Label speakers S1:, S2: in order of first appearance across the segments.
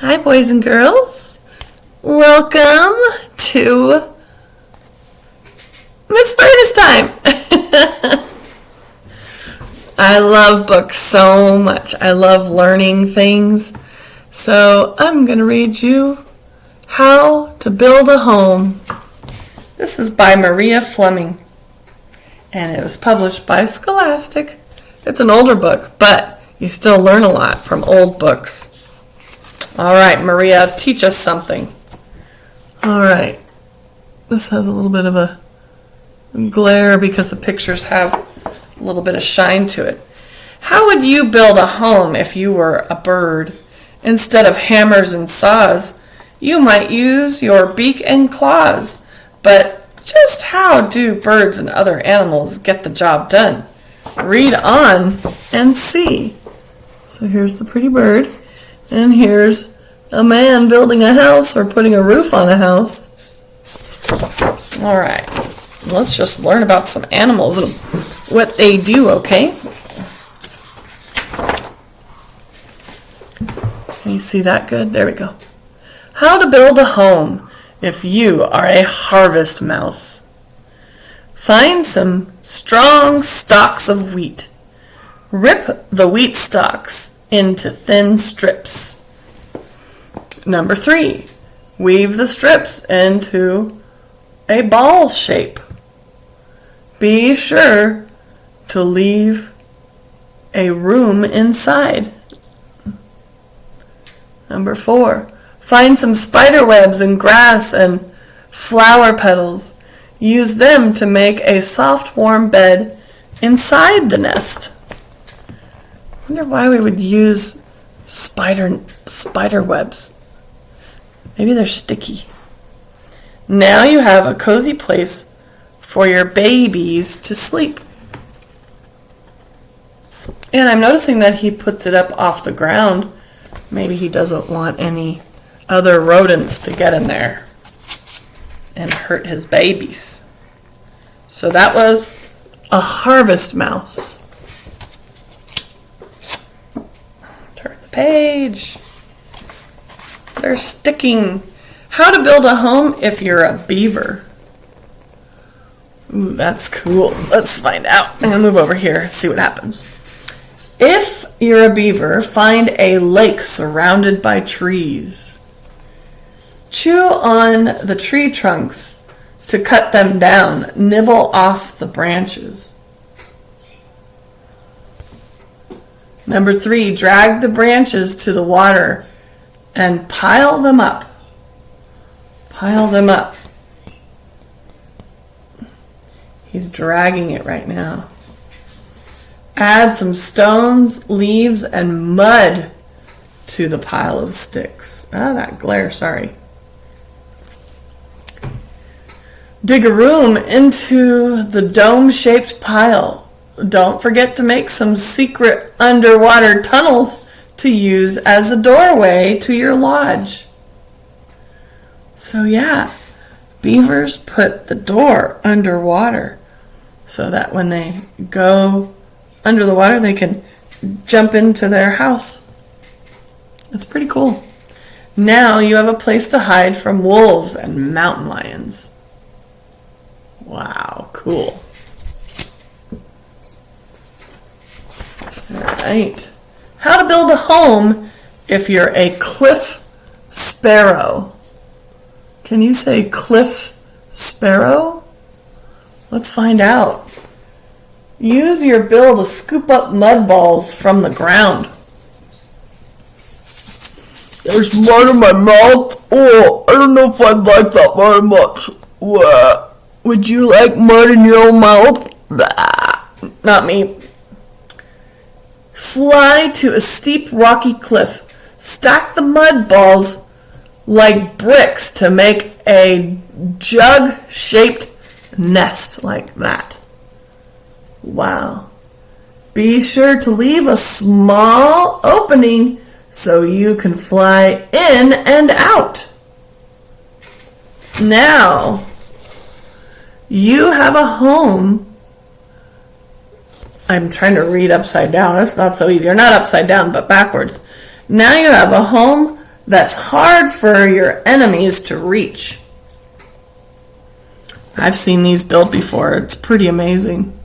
S1: Hi, boys and girls. Welcome to Miss Freitas time. I love books so much. I love learning things. So I'm going to read you How to Build a Home. This is by Maria Fleming, and it was published by Scholastic. It's an older book, but you still learn a lot from old books. All right, Maria, teach us something. All right. This has a little bit of a glare because the pictures have a little bit of shine to it. How would you build a home if you were a bird? Instead of hammers and saws, you might use your beak and claws. But just how do birds and other animals get the job done? Read on and see. So here's the pretty bird. And here's a man building a house or putting a roof on a house. All right, let's just learn about some animals and what they do, okay? Can you see that good? There we go. How to build a home if you are a harvest mouse. Find some strong stalks of wheat. Rip the wheat stalks into thin strips. Number 3, weave the strips into a ball shape. Be sure to leave a room inside. Number 4, find some spider webs and grass and flower petals. Use them to make a soft, warm bed inside the nest. I wonder why we would use spider webs. Maybe they're sticky. Now you have a cozy place for your babies to sleep. And I'm noticing that he puts it up off the ground. Maybe he doesn't want any other rodents to get in there and hurt his babies. So that was a harvest mouse. Turn the page. They're sticking. How to build a home if you're a beaver. Ooh, that's cool. Let's find out. I'm going to move over here, see what happens. If you're a beaver, find a lake surrounded by trees. Chew on the tree trunks to cut them down. Nibble off the branches. Number 3, drag the branches to the water and pile them up. Pile them up. He's dragging it right now. Add some stones, leaves, and mud to the pile of sticks. That glare, sorry. Dig a room into the dome-shaped pile. Don't forget to make some secret underwater tunnels to use as a doorway to your lodge. So yeah, beavers put the door underwater so that when they go under the water, they can jump into their house. It's pretty cool. Now you have a place to hide from wolves and mountain lions. Wow, cool. All right. How to build a home if you're a cliff sparrow. Can you say cliff sparrow? Let's find out. Use your bill to scoop up mud balls from the ground. There's mud in my mouth. Oh, I don't know if I'd like that very much. What? Would you like mud in your own mouth? Bah, not me. Fly to a steep rocky cliff. Stack the mud balls like bricks to make a jug-shaped nest like that. Wow. Be sure to leave a small opening so you can fly in and out. Now, you have a home. I'm trying to read upside down. It's not so easy. Or not upside down, but backwards. Now you have a home that's hard for your enemies to reach. I've seen these built before. It's pretty amazing.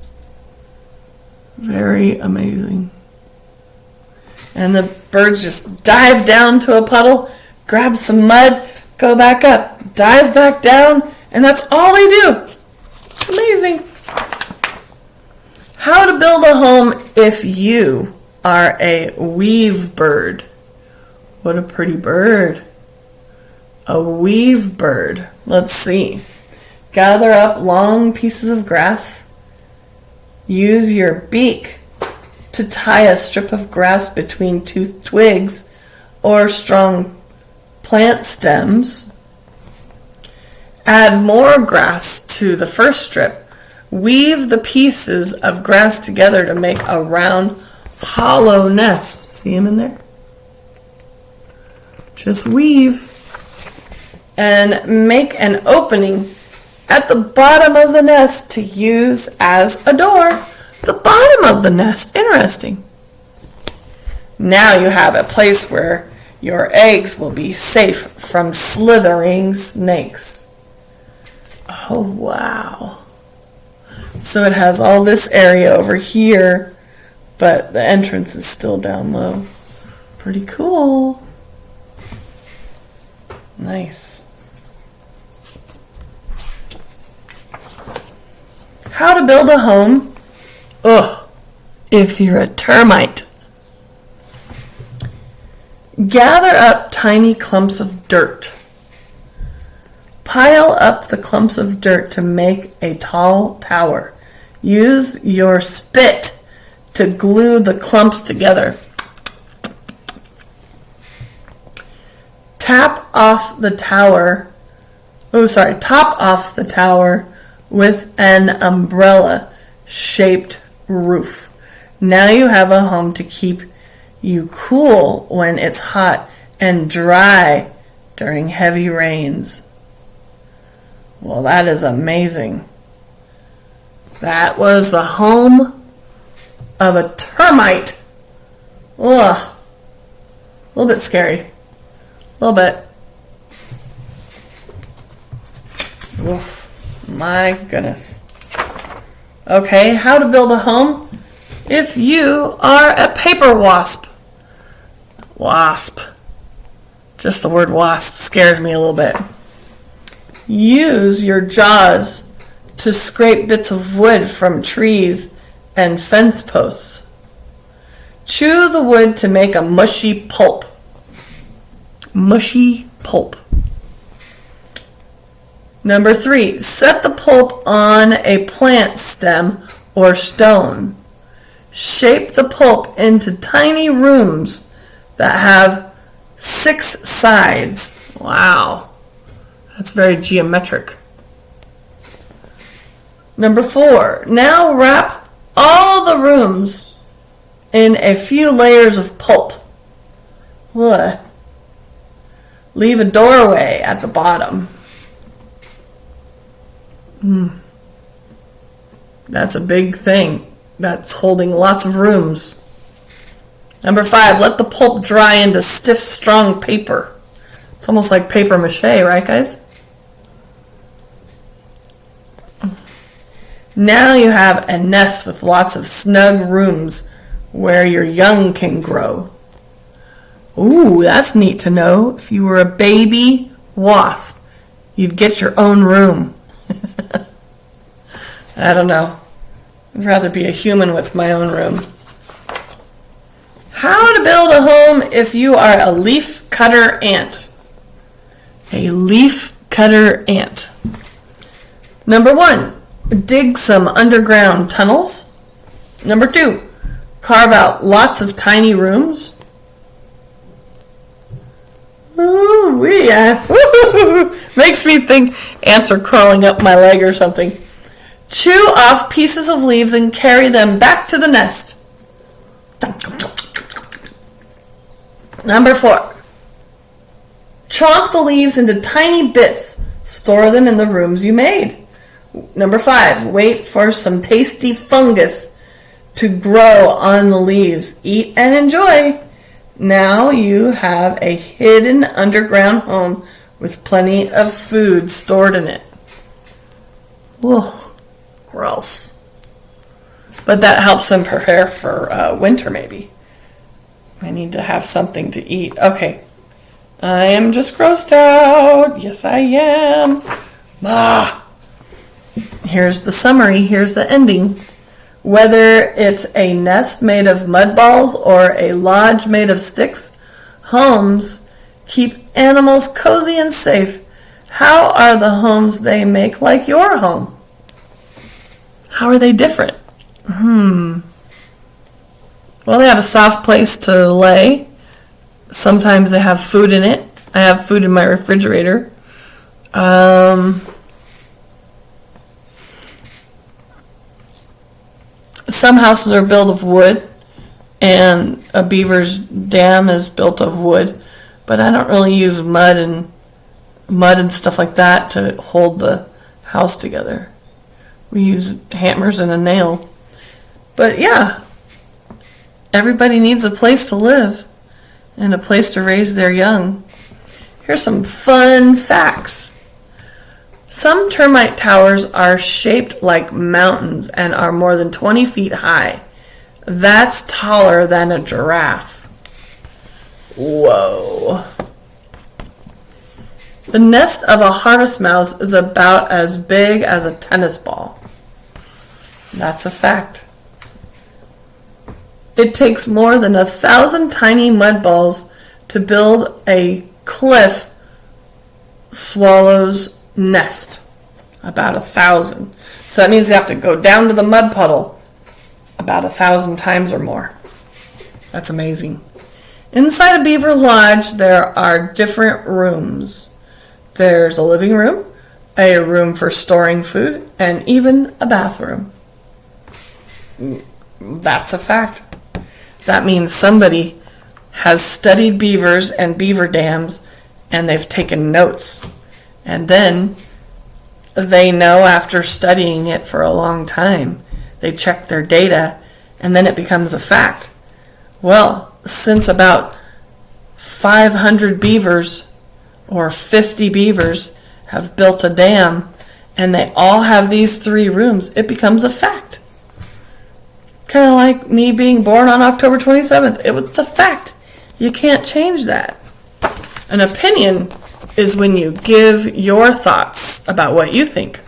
S1: Very amazing. And the birds just dive down to a puddle, grab some mud, go back up, dive back down, and that's all they do. It's amazing. How to build a home if you are a weave bird. What a pretty bird. A weave bird. Let's see. Gather up long pieces of grass. Use your beak to tie a strip of grass between two twigs or strong plant stems. Add more grass to the first strip. Weave the pieces of grass together to make a round, hollow nest. See them in there? Just weave. And make an opening at the bottom of the nest to use as a door. The bottom of the nest. Interesting. Now you have a place where your eggs will be safe from slithering snakes. Oh, wow. So it has all this area over here, but the entrance is still down low. Pretty cool. Nice. How to build a home if you're a termite. Gather up tiny clumps of dirt. Pile up the clumps of dirt to make a tall tower. Use your spit to glue the clumps together. Top off the tower with an umbrella-shaped roof. Now you have a home to keep you cool when it's hot and dry during heavy rains. Well, that is amazing. That was the home of a termite. Ugh. A little bit scary. A little bit. Oof. My goodness. Okay, how to build a home if you are a paper wasp. Wasp. Just the word wasp scares me a little bit. Use your jaws to scrape bits of wood from trees and fence posts. Chew the wood to make a mushy pulp. Mushy pulp. Number 3, set the pulp on a plant stem or stone. Shape the pulp into tiny rooms that have 6 sides. Wow, that's very geometric. Number 4, now wrap all the rooms in a few layers of pulp. What? Leave a doorway at the bottom. That's a big thing. That's holding lots of rooms. Number 5, let the pulp dry into stiff, strong paper. It's almost like paper mache, right, guys? Now you have a nest with lots of snug rooms where your young can grow. Ooh, that's neat to know. If you were a baby wasp, you'd get your own room. I don't know. I'd rather be a human with my own room. How to build a home if you are a leaf cutter ant. A leaf cutter ant. Number 1, dig some underground tunnels. Number 2, carve out lots of tiny rooms. Ooh, yeah. Makes me think ants are crawling up my leg or something. Chew off pieces of leaves and carry them back to the nest. Number 4. Chomp the leaves into tiny bits. Store them in the rooms you made. Number 5. Wait for some tasty fungus to grow on the leaves. Eat and enjoy. Now you have a hidden underground home with plenty of food stored in it. Ugh, gross. But that helps them prepare for winter, maybe. I need to have something to eat. Okay. I am just grossed out. Yes, I am. Here's the summary. Here's the ending. Whether it's a nest made of mud balls or a lodge made of sticks, homes keep animals cozy and safe. How are the homes they make like your home? How are they different? Well, they have a soft place to lay. Sometimes they have food in it. I have food in my refrigerator. Some houses are built of wood, and a beaver's dam is built of wood, but I don't really use mud and stuff like that to hold the house together. We use hammers and a nail. But yeah, everybody needs a place to live and a place to raise their young. Here's some fun facts. Some termite towers are shaped like mountains and are more than 20 feet high. That's taller than a giraffe. Whoa. The nest of a harvest mouse is about as big as a tennis ball. That's a fact. It takes more than 1,000 tiny mud balls to build a cliff swallow's nest. About 1,000. So that means they have to go down to the mud puddle about 1,000 times or more. That's amazing. Inside a beaver lodge, there are different rooms. There's a living room, a room for storing food, and even a bathroom. That's a fact. That means somebody has studied beavers and beaver dams, and they've taken notes. And then they know, after studying it for a long time, they check their data, and then it becomes a fact. Well, since about 500 beavers or 50 beavers have built a dam, and they all have these 3 rooms, it becomes a fact. Kind of like me being born on October 27th. It was a fact. You can't change that. An opinion is when you give your thoughts about what you think.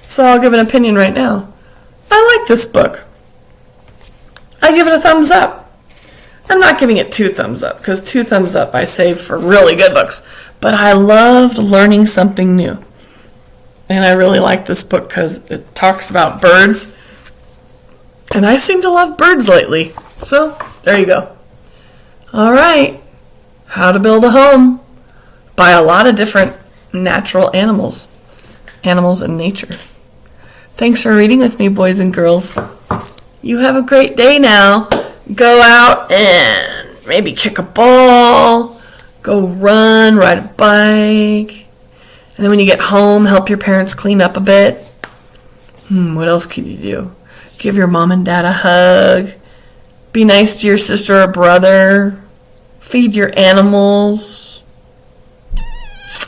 S1: So I'll give an opinion right now. I like this book. I give it a thumbs up. I'm not giving it 2 thumbs up, because 2 thumbs up I save for really good books. But I loved learning something new. And I really like this book because it talks about birds. And I seem to love birds lately. So, there you go. All right. How to build a home by a lot of different natural animals. Animals in nature. Thanks for reading with me, boys and girls. You have a great day now. Go out and maybe kick a ball. Go run, ride a bike. And then when you get home, help your parents clean up a bit. What else can you do? Give your mom and dad a hug. Be nice to your sister or brother. Feed your animals.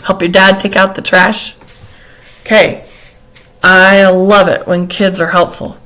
S1: Help your dad take out the trash. Okay. I love it when kids are helpful.